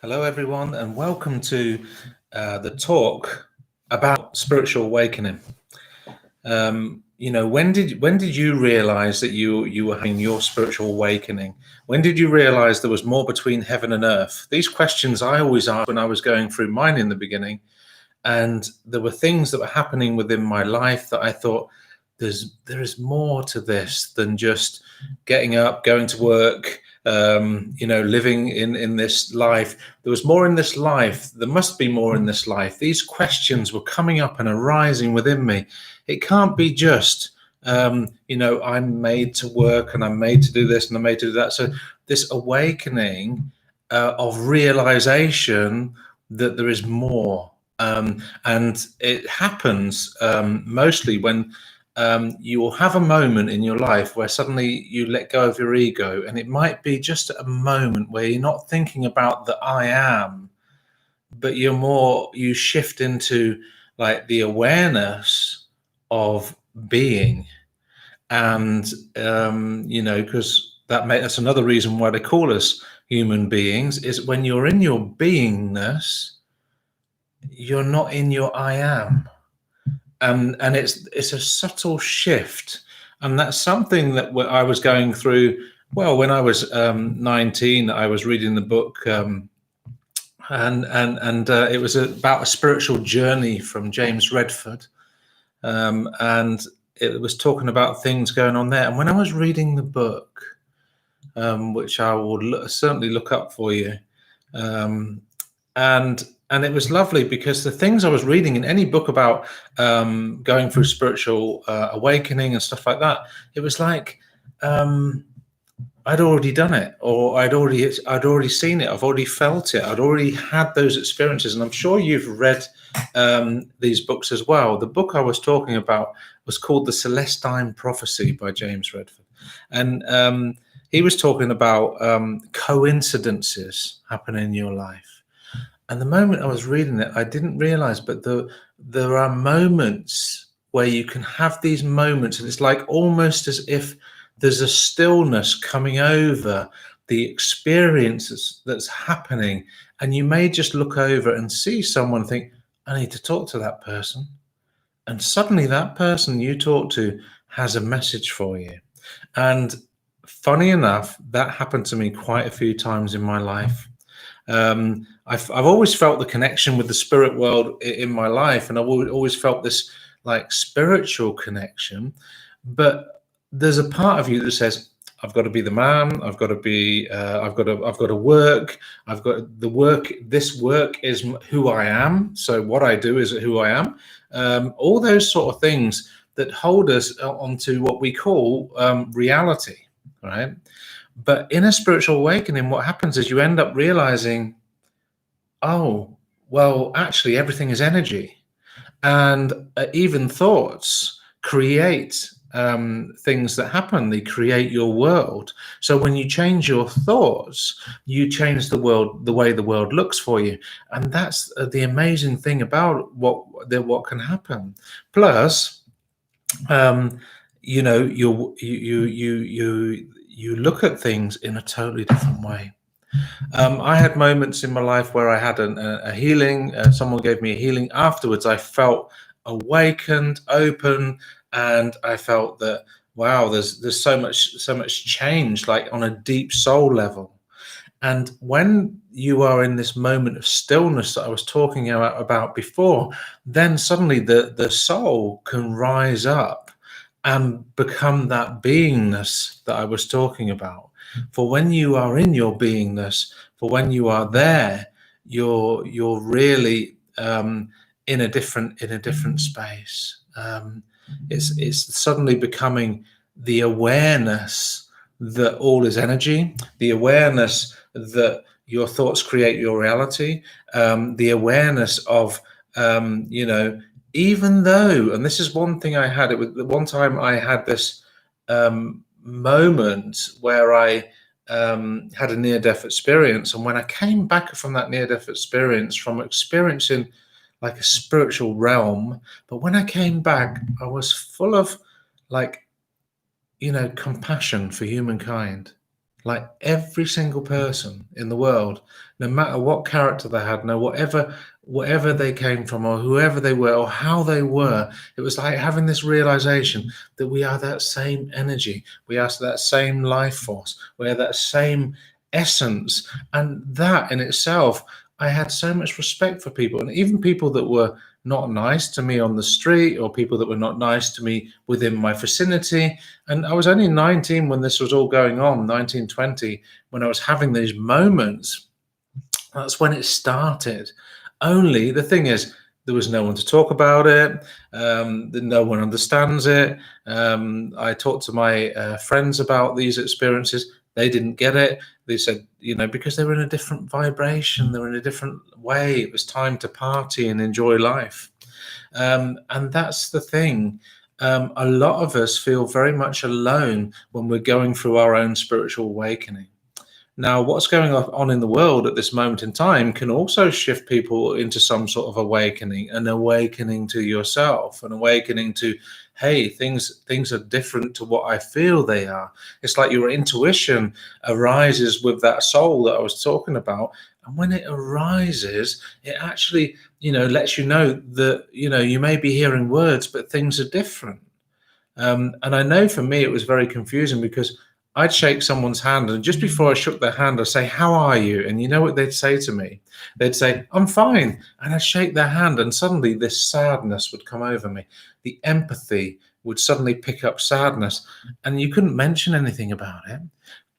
Hello, everyone, and welcome to the talk about spiritual awakening. When did you realize that you were having your spiritual awakening? When did you realize there was more between heaven and earth? These questions I always asked when I was going through mine in the beginning, and there were things that were happening within my life that I thought there is more to this than just getting up, going to work, living in this life. There was more in this life. There must be more in this life. These questions were coming up and arising within me. It can't be just, I'm made to work and I'm made to do this and I'm made to do that. So this awakening of realization that there is more. And it happens mostly when you will have a moment in your life where suddenly you let go of your ego, and it might be just a moment where you're not thinking about the I am, but you shift into like the awareness of being. And because that's another reason why they call us human beings, is when you're in your beingness, you're not in your I am. And it's a subtle shift, and that's something that I was going through. Well, when I was 19, I was reading the book, and it was about a spiritual journey from James Redford, and it was talking about things going on there. And when I was reading the book, which I will certainly look up for you, and it was lovely because the things I was reading in any book about going through spiritual awakening and stuff like that, it was like I'd already done it, or I'd already seen it, I've already felt it, I'd already had those experiences. And I'm sure you've read these books as well. The book I was talking about was called The Celestine Prophecy by James Redford, and he was talking about coincidences happening in your life. And the moment I was reading it, I didn't realize, but there are moments where you can have these moments, and it's like almost as if there's a stillness coming over the experiences that's happening. And you may just look over and see someone, think, I need to talk to that person. And suddenly that person you talk to has a message for you. And funny enough, that happened to me quite a few times in my life. I've always felt the connection with the spirit world in my life, and I've always felt this like spiritual connection. But there's a part of you that says, I've got to be the man. I've got to be. I've got to work. I've got the work. This work is who I am. So what I do is who I am. All those sort of things that hold us onto what we call reality, right? But in a spiritual awakening, what happens is you end up realizing, oh, well, actually, everything is energy. And even thoughts create things that happen. They create your world. So when you change your thoughts, you change the world, the way the world looks for you. And that's the amazing thing about what can happen. Plus, you look at things in a totally different way. I had moments in my life where I had a healing. Someone gave me a healing. Afterwards, I felt awakened, open, and I felt that, wow, there's so much change, like on a deep soul level. And when you are in this moment of stillness that I was talking about before, then suddenly the soul can rise up and become that beingness that I was talking about. For when you are in your beingness, for when you are there, you're really in a different space. It's suddenly becoming the awareness that all is energy, the awareness that your thoughts create your reality, the awareness of even though, and this is one thing I had, it was one time I had this moment where I had a near-death experience. And when I came back from that near-death experience, from experiencing like a spiritual realm, but when I came back, I was full of compassion for humankind. like every single person in the world, no matter what character they had, no whatever they came from or whoever they were or how they were, it was like having this realization that we are that same energy, we are that same life force, we are that same essence. And that in itself, I had so much respect for people, and even people that were not nice to me on the street, or people that were not nice to me within my vicinity. And I was only 19 when this was all going on, 19, 20, when I was having these moments. That's when it started. Only the thing is, there was no one to talk about it. No one understands it. I talked to my friends about these experiences. They didn't get it. They said, because they were in a different vibration, they were in a different way. It was time to party and enjoy life. And that's the thing. A lot of us feel very much alone when we're going through our own spiritual awakening. Now, what's going on in the world at this moment in time can also shift people into some sort of awakening, an awakening to yourself, an awakening to, hey, things are different to what I feel they are. It's like your intuition arises with that soul that I was talking about. And when it arises, it actually, lets you know that, you may be hearing words, but things are different. And I know for me, it was very confusing because I'd shake someone's hand, and just before I shook their hand, I'd say, "How are you?" And you know what they'd say to me? They'd say, "I'm fine." And I'd shake their hand, and suddenly this sadness would come over me. The empathy would suddenly pick up sadness. And you couldn't mention anything about it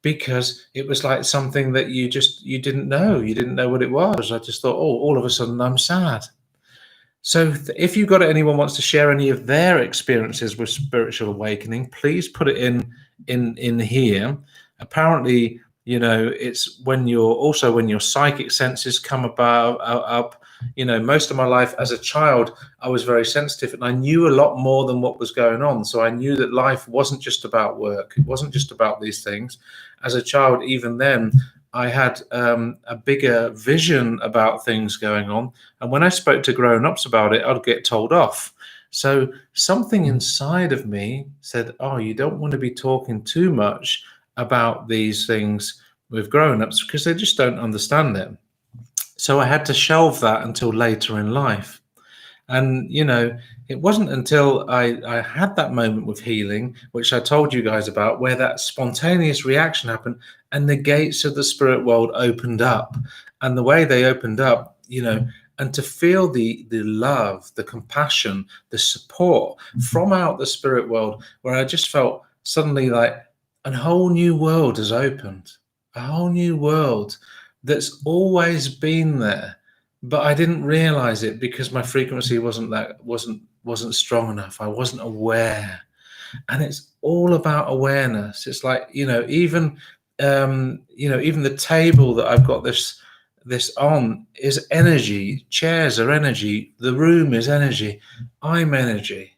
because it was like something that you didn't know. You didn't know what it was. I just thought, oh, all of a sudden I'm sad. So if you've got anyone wants to share any of their experiences with spiritual awakening, please put it in here. Apparently, it's when your psychic senses come up. Most of my life as a child, I was very sensitive, and I knew a lot more than what was going on. So I knew that life wasn't just about work. It wasn't just about these things. As a child, even then, I had a bigger vision about things going on. And when I spoke to grown-ups about it, I'd get told off. So something inside of me said, oh, you don't want to be talking too much about these things with grown-ups because they just don't understand it. So I had to shelve that until later in life. And, it wasn't until I had that moment with healing, which I told you guys about, where that spontaneous reaction happened and the gates of the spirit world opened up. And the way they opened up, and to feel the love, the compassion, the support from out the spirit world, where I just felt suddenly like a whole new world has opened, a whole new world that's always been there. But I didn't realize it because my frequency wasn't strong enough. I wasn't aware. And it's all about awareness. It's like, even the table that I've got this on is energy. Chairs are energy. The room is energy. I'm energy.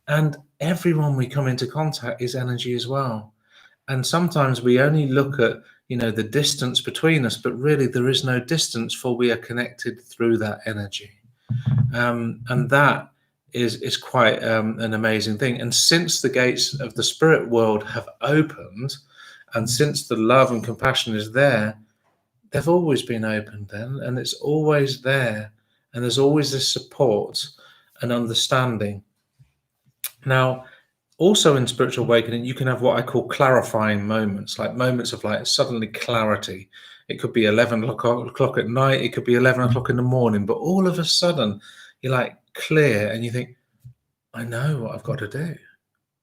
And everyone we come into contact is energy as well. And sometimes we only look at, the distance between us, but really there is no distance, for we are connected through that energy. And that is quite an amazing thing. And since the gates of the spirit world have opened, and since the love and compassion is there, they've always been opened then, and it's always there. And there's always this support and understanding. Now, also in spiritual awakening, you can have what I call clarifying moments, like moments of like suddenly clarity. It could be 11 o'clock at night. It could be 11 o'clock in the morning. But all of a sudden, you're like clear and you think, I know what I've got to do.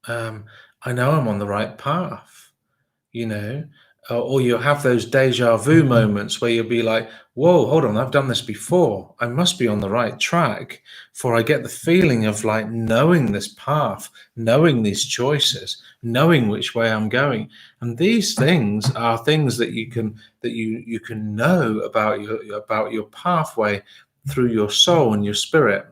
I know I'm on the right path, or you'll have those deja vu moments where you'll be like, whoa, hold on, I've done this before. I must be on the right track, for I get the feeling of like knowing this path, knowing these choices, knowing which way I'm going. And these things are things that you can know about your pathway through your soul and your spirit.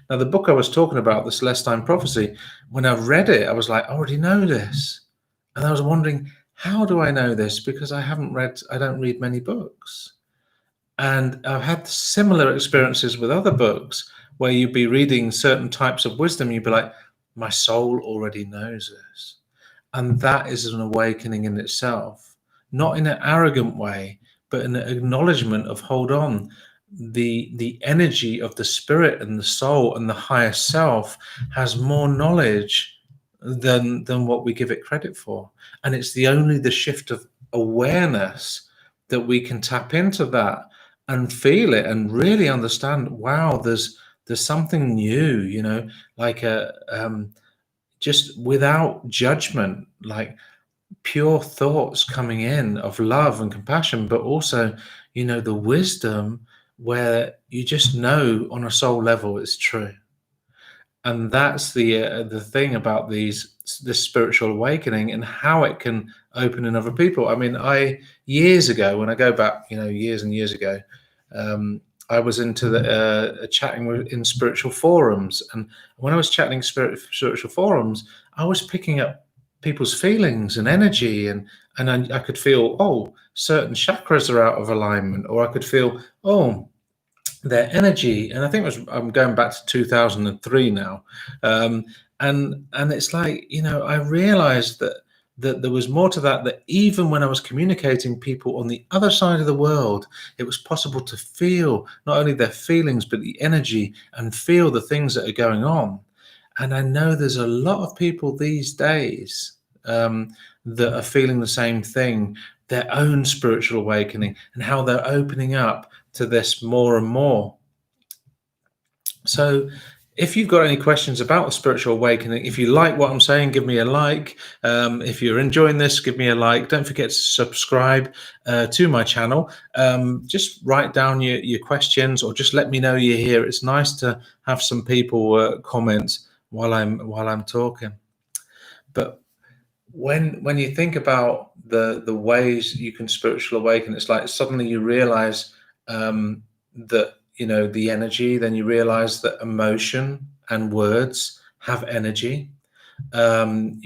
Now, the book I was talking about, the Celestine Prophecy, when I read it, I was like, I already know this. And I was wondering, how do I know this? Because I don't read many books. And I've had similar experiences with other books where you'd be reading certain types of wisdom. You'd be like, my soul already knows this. And that is an awakening in itself. not in an arrogant way, but in an acknowledgement of, hold on, the energy of the spirit and the soul and the higher self has more knowledge than what we give it credit for. And it's only the shift of awareness that we can tap into that and feel it and really understand, wow, there's something new, like just without judgment, like pure thoughts coming in of love and compassion, but also, the wisdom where you just know on a soul level it's true. And that's the thing about this spiritual awakening and how it can open in other people. I mean, years ago, when I go back, years and years ago, I was into the chatting in spiritual forums, and when I was chatting in spiritual forums, I was picking up people's feelings and energy, and I could feel, oh, certain chakras are out of alignment, or I could feel, oh, their energy. And I think I'm going back to 2003 now, and it's like, I realized that there was more to that even when I was communicating people on the other side of the world, it was possible to feel not only their feelings but the energy and feel the things that are going on. And I know there's a lot of people these days that are feeling the same thing, their own spiritual awakening, and how they're opening up to this more and more. So if you've got any questions about the spiritual awakening, if you like what I'm saying, give me a like. If you're enjoying this, give me a like. Don't forget to subscribe to my channel. Just write down your questions, or just let me know you're here. It's nice to have some people comment while I'm talking. But when you think about the ways you can spiritual awaken, it's like suddenly you realize that the energy, then you realize that emotion and words have energy, and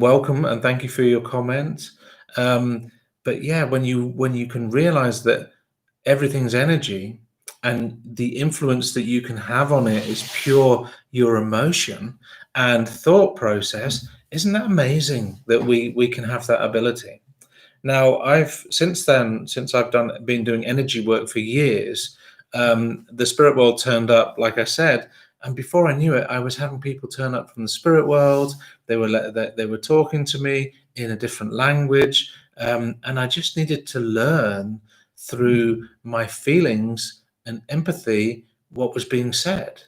welcome and thank you for your comment. But yeah, when you can realize that everything's energy, and the influence that you can have on it is pure your emotion and thought process, isn't that amazing that we can have that ability? Now, since I've been doing energy work for years, the spirit world turned up, like I said, and before I knew it, I was having people turn up from the spirit world. They were talking to me in a different language, and I just needed to learn through my feelings and empathy what was being said.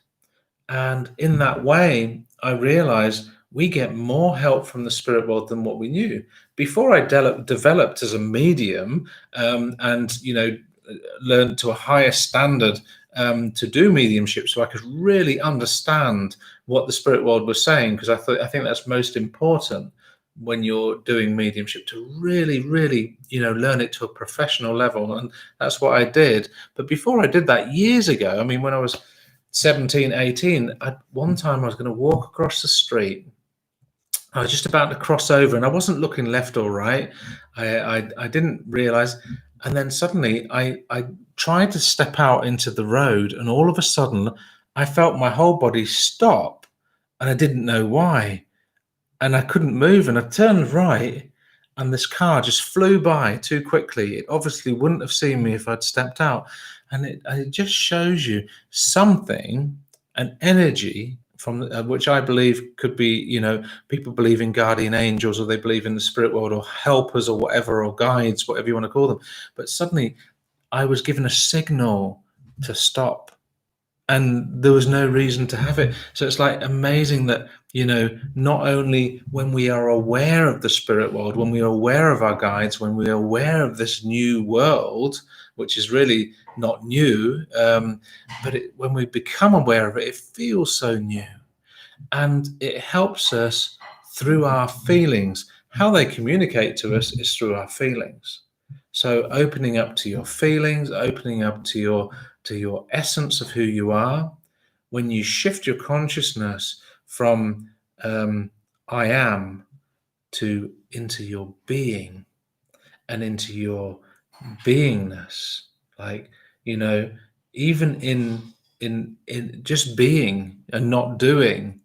And in that way, I realized we get more help from the spirit world than what we knew. Before I developed as a medium, and learned to a higher standard to do mediumship, so I could really understand what the spirit world was saying, because I think that's most important when you're doing mediumship, to really learn it to a professional level. And that's what I did. But before I did that, years ago, I mean, when I was 17, 18, one time I was going to walk across the street. I was just about to cross over, and I wasn't looking left or right. I didn't realize. And then suddenly I tried to step out into the road, and all of a sudden I felt my whole body stop, and I didn't know why. And I couldn't move, and I turned right, and this car just flew by too quickly. It obviously wouldn't have seen me if I'd stepped out. And it just shows you something, an energy from which I believe could be, people believe in guardian angels, or they believe in the spirit world, or helpers, or whatever, or guides, whatever you want to call them. But suddenly I was given a signal to stop, and there was no reason to have it. So it's like amazing that, not only when we are aware of the spirit world, when we are aware of our guides, when we are aware of this new world, which is really not new, but when we become aware of it, it feels so new. And it helps us through our feelings. How they communicate to us is through our feelings. So opening up to your feelings, opening up to your essence of who you are, when you shift your consciousness from I am into your being and into your beingness, like, even in just being and not doing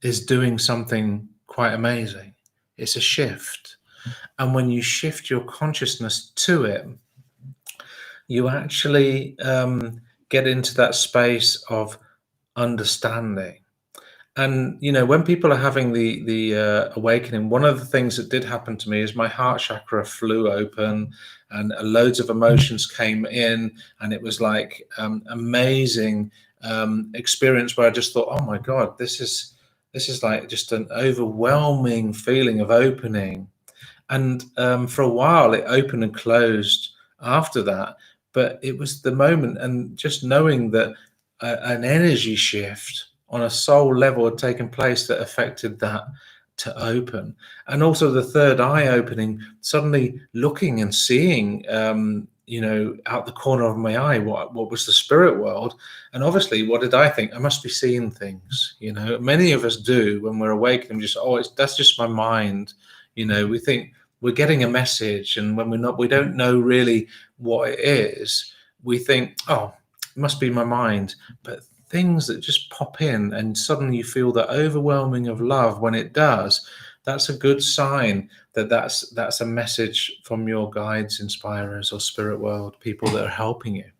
is doing something quite amazing. It's a shift. And when you shift your consciousness to it, you actually get into that space of understanding. And when people are having the awakening, one of the things that did happen to me is my heart chakra flew open, and loads of emotions came in, and it was like amazing experience where I just thought, oh my God, this is like just an overwhelming feeling of opening. And for a while it opened and closed after that, but it was the moment, and just knowing that an energy shift on a soul level had taken place that affected that to open. And also the third eye opening, suddenly looking and seeing out the corner of my eye what was the spirit world. And obviously, what did I think? I must be seeing things. Many of us do when we're awakening, just that's just my mind. We think we're getting a message, and when we don't know really what it is, we think, oh, it must be my mind. But things that just pop in, and suddenly you feel the overwhelming of love when it does, that's a good sign that that's a message from your guides, inspirers, or spirit world, people that are helping you.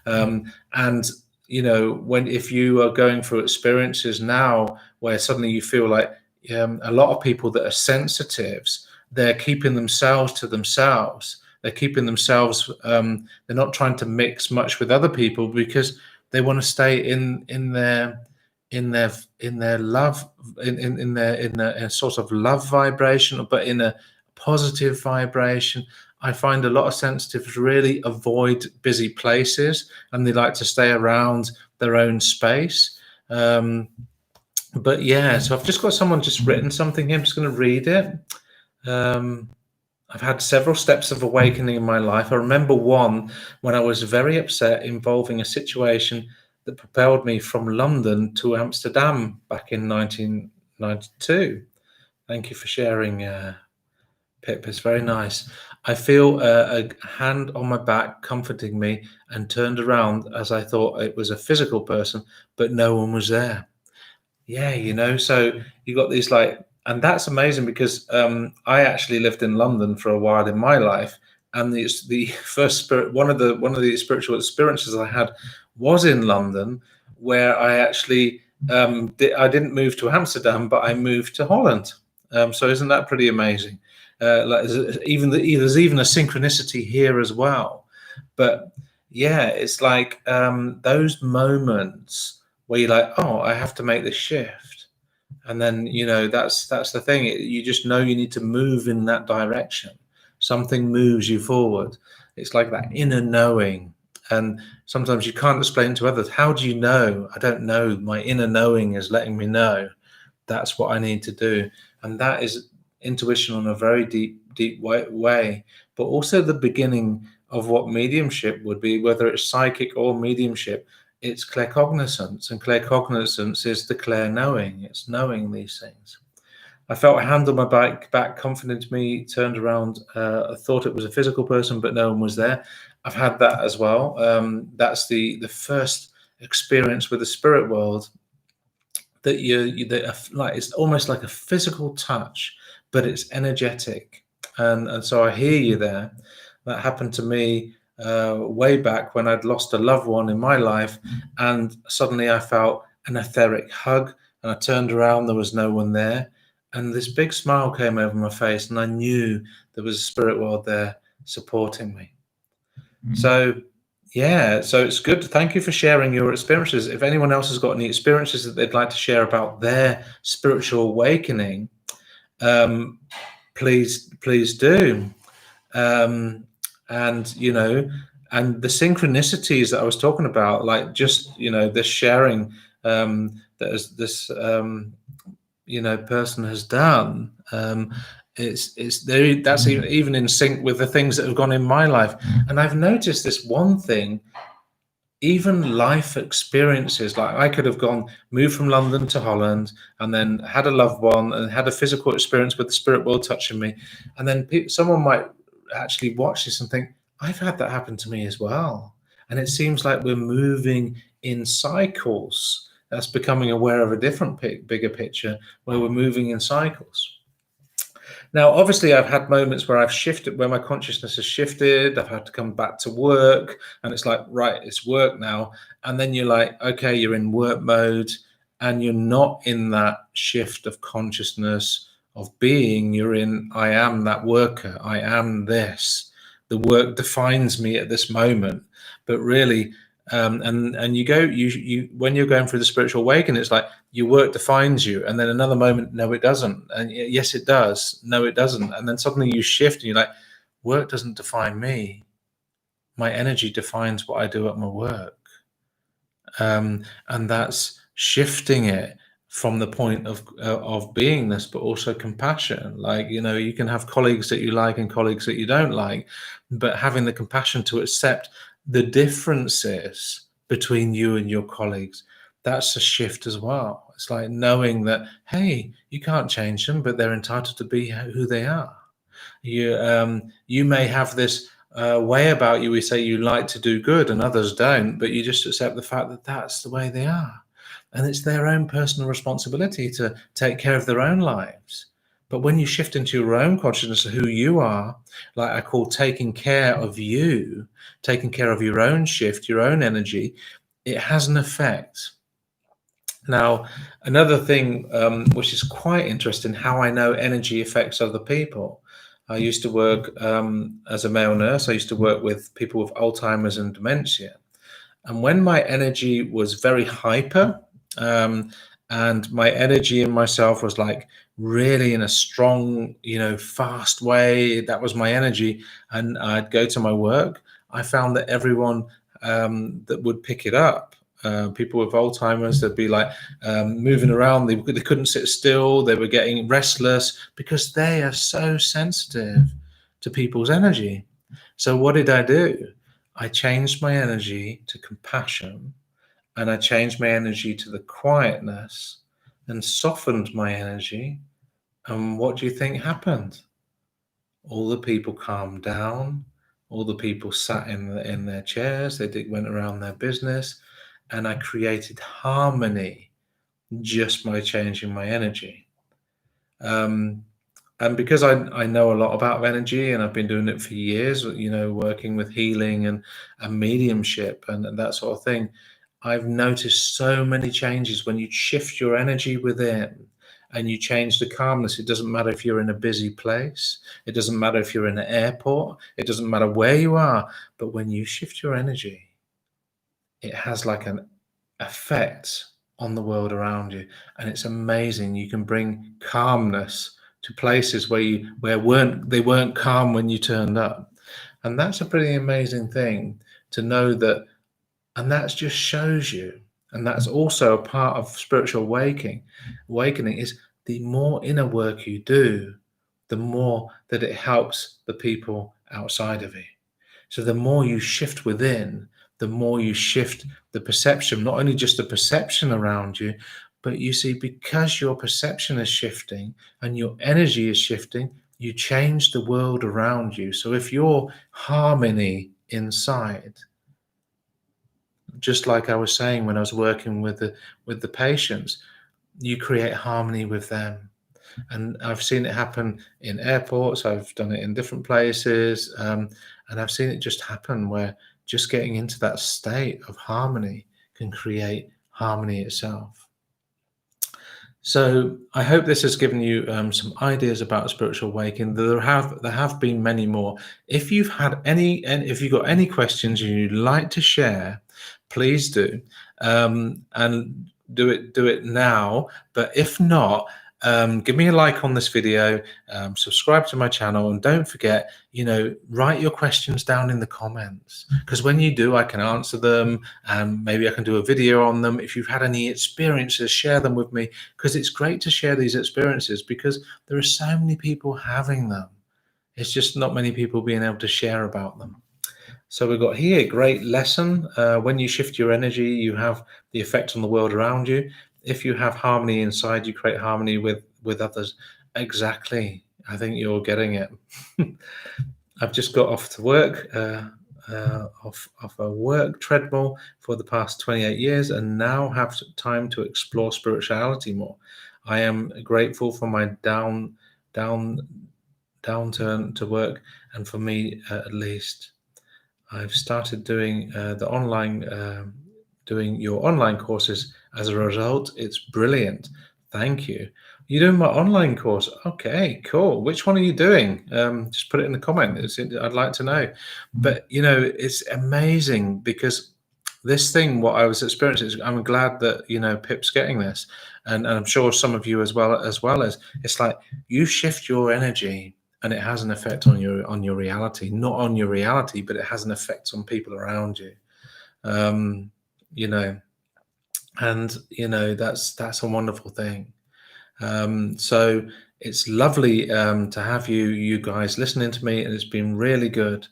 And if you are going through experiences now where suddenly you feel like a lot of people that are sensitives, they're keeping themselves to themselves. They're keeping themselves. They're not trying to mix much with other people because they want to stay in their love, in a sort of love vibration, but in a positive vibration. I find a lot of sensitives really avoid busy places, and they like to stay around their own space. But yeah, so I've just got someone just written something here. I'm just going to read it. I've had several steps of awakening in my life. I remember one when I was very upset involving a situation that propelled me from London to Amsterdam back in 1992. Thank you for sharing, Pip. It's very nice. I feel a hand on my back comforting me, and turned around as I thought it was a physical person, but no one was there. Yeah, so you got these and that's amazing because I actually lived in London for a while in my life, and the first one of the spiritual experiences I had was in London, where I actually I didn't move to Amsterdam, but I moved to Holland. So isn't that pretty amazing? There's even a synchronicity here as well. But yeah, it's like those moments where you're like, oh, I have to make this shift. And then, that's the thing. You just know you need to move in that direction. Something moves you forward. It's like that inner knowing. And sometimes you can't explain to others. How do you know? I don't know. My inner knowing is letting me know that's what I need to do. And that is intuition on a very deep way. But also the beginning of what mediumship would be, whether it's psychic or mediumship. It's claircognizance, and claircognizance is the clair knowing. It's knowing these things. I felt a hand on my back comforting me, turned around. I thought it was a physical person, but no one was there. I've had that as well. That's the first experience with the spirit world that that it's almost like a physical touch, but it's energetic. And so I hear you there. That happened to me way back when I'd lost a loved one in my life, and suddenly I felt an etheric hug, and I turned around, there was no one there, and this big smile came over my face, and I knew there was a spirit world there supporting me. So yeah, so it's good. Thank you for sharing your experiences. If anyone else has got any experiences that they'd like to share about their spiritual awakening, please do. And and the synchronicities that I was talking about, like just this sharing that this person has done, it's there. That's even in sync with the things that have gone in my life. And I've noticed this one thing. Even life experiences, like I could have moved from London to Holland, and then had a loved one and had a physical experience with the spirit world touching me, and then someone might actually watch this and think, I've had that happen to me as well. And it seems like we're moving in cycles. That's becoming aware of a different bigger picture where we're moving in cycles. Now, obviously, I've had moments where I've shifted, where my consciousness has shifted. I've had to come back to work, and it's like, right, it's work now. And then you're like, okay, you're in work mode, and you're not in that shift of consciousness of being. You're in, I am that worker. I am this. The work defines me at this moment. But really, and you when you're going through the spiritual awakening, it's like your work defines you, and then another moment, no, it doesn't, and yes, it does, no, it doesn't, and then suddenly you shift, and you're like, work doesn't define me. My energy defines what I do at my work, and that's shifting it from the point of beingness, but also compassion. Like, you can have colleagues that you like and colleagues that you don't like, but having the compassion to accept the differences between you and your colleagues, that's a shift as well. It's like knowing that, hey, you can't change them, but they're entitled to be who they are. You may have this way about you. We say you like to do good and others don't, but you just accept the fact that that's the way they are. And it's their own personal responsibility to take care of their own lives. But when you shift into your own consciousness of who you are, like I call taking care of you, taking care of your own shift, your own energy, it has an effect. Now, another thing which is quite interesting, how I know energy affects other people. I used to work as a male nurse. I used to work with people with Alzheimer's and dementia. And when my energy was very hyper, and my energy in myself was like really in a strong, fast way, that was my energy, and I'd go to my work, I found that everyone that would pick it up, people with Alzheimer's, they'd be like moving around, they couldn't sit still, they were getting restless because they are so sensitive to people's energy. So what did I do? I changed my energy to compassion, and I changed my energy to the quietness and softened my energy. And what do you think happened? All the people calmed down. All the people sat in their chairs. They went around their business, and I created harmony just by changing my energy. And because I know a lot about energy, and I've been doing it for years, working with healing and mediumship and that sort of thing, I've noticed so many changes when you shift your energy within and you change the calmness. It doesn't matter if you're in a busy place. It doesn't matter if you're in an airport. It doesn't matter where you are. But when you shift your energy, it has like an effect on the world around you. And it's amazing. You can bring calmness to places where they weren't calm when you turned up. And that's a pretty amazing thing to know that. And that just shows you, and that's also a part of spiritual awakening is the more inner work you do, the more that it helps the people outside of you. So the more you shift within, the more you shift the perception, not only just the perception around you, but you see, because your perception is shifting and your energy is shifting, you change the world around you. So if you're harmony inside, just like I was saying when I was working with the patients, you create harmony with them. And I've seen it happen in airports. I've done it in different places, and I've seen it just happen where just getting into that state of harmony can create harmony itself. So I hope this has given you some ideas about spiritual awakening. There have been many more. If you've got any questions you'd like to share, please do, and do it now. But if not, give me a like on this video, subscribe to my channel, and don't forget, write your questions down in the comments, because when you do, I can answer them, and maybe I can do a video on them. If you've had any experiences, share them with me, because it's great to share these experiences, because there are so many people having them. It's just not many people being able to share about them. So we've got here a great lesson. When you shift your energy, you have the effect on the world around you. If you have harmony inside, you create harmony with others. Exactly. I think you're getting it. I've just got off to work, off a work treadmill for the past 28 years, and now have time to explore spirituality more. I am grateful for my down to work. And for me, at least, I've started doing doing your online courses. As a result, it's brilliant. Thank you. You're doing my online course. Okay, cool. Which one are you doing? Just put it in the comment. I'd like to know. But it's amazing because this thing, what I was experiencing, I'm glad that Pip's getting this, and I'm sure some of you as well as it's like you shift your energy and it has an effect on your reality, not on your reality, but it has an effect on people around you. um you know and that's a wonderful thing. So it's lovely to have you guys listening to me, and it's been really good.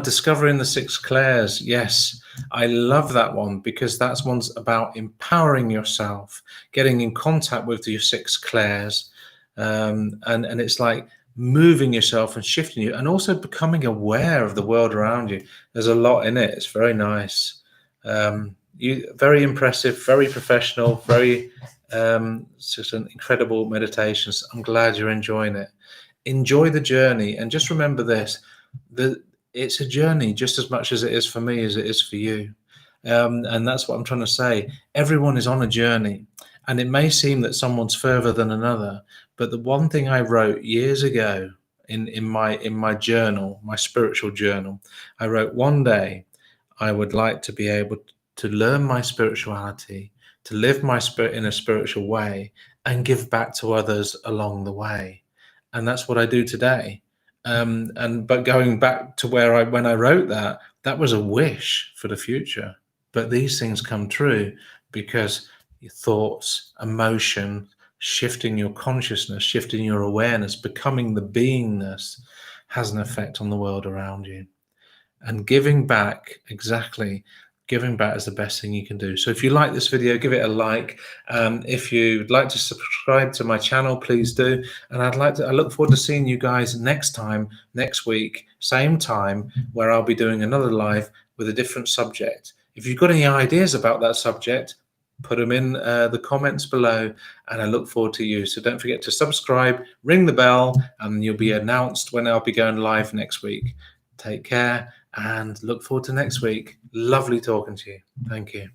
Discovering the six clairs. Yes, I love that one because that's one's about empowering yourself, getting in contact with your six clairs, and it's like moving yourself and shifting you, and also becoming aware of the world around you. There's a lot in it. It's very nice. You very impressive, very professional, very it's just an incredible meditation. So I'm glad you're enjoying it. Enjoy the journey, and just remember this: that it's a journey just as much as it is for me as it is for you. And that's what I'm trying to say. Everyone is on a journey, and it may seem that someone's further than another. But the one thing I wrote years ago in my journal, my spiritual journal, I wrote, one day I would like to be able to learn my spirituality, to live my spirit in a spiritual way, and give back to others along the way. And that's what I do today. But going back to when I wrote that, that was a wish for the future. But these things come true because your thoughts, emotion, shifting your consciousness, shifting your awareness, becoming the beingness, has an effect on the world around you. And giving back, exactly, giving back is the best thing you can do. So if you like this video, give it a like. If you'd like to subscribe to my channel, please do. And I look forward to seeing you guys next week, same time, where I'll be doing another live with a different subject. If you've got any ideas about that subject, put them in the comments below, and I look forward to you. So don't forget to subscribe, ring the bell, and you'll be announced when I'll be going live next week. Take care and look forward to next week. Lovely talking to you. Thank you.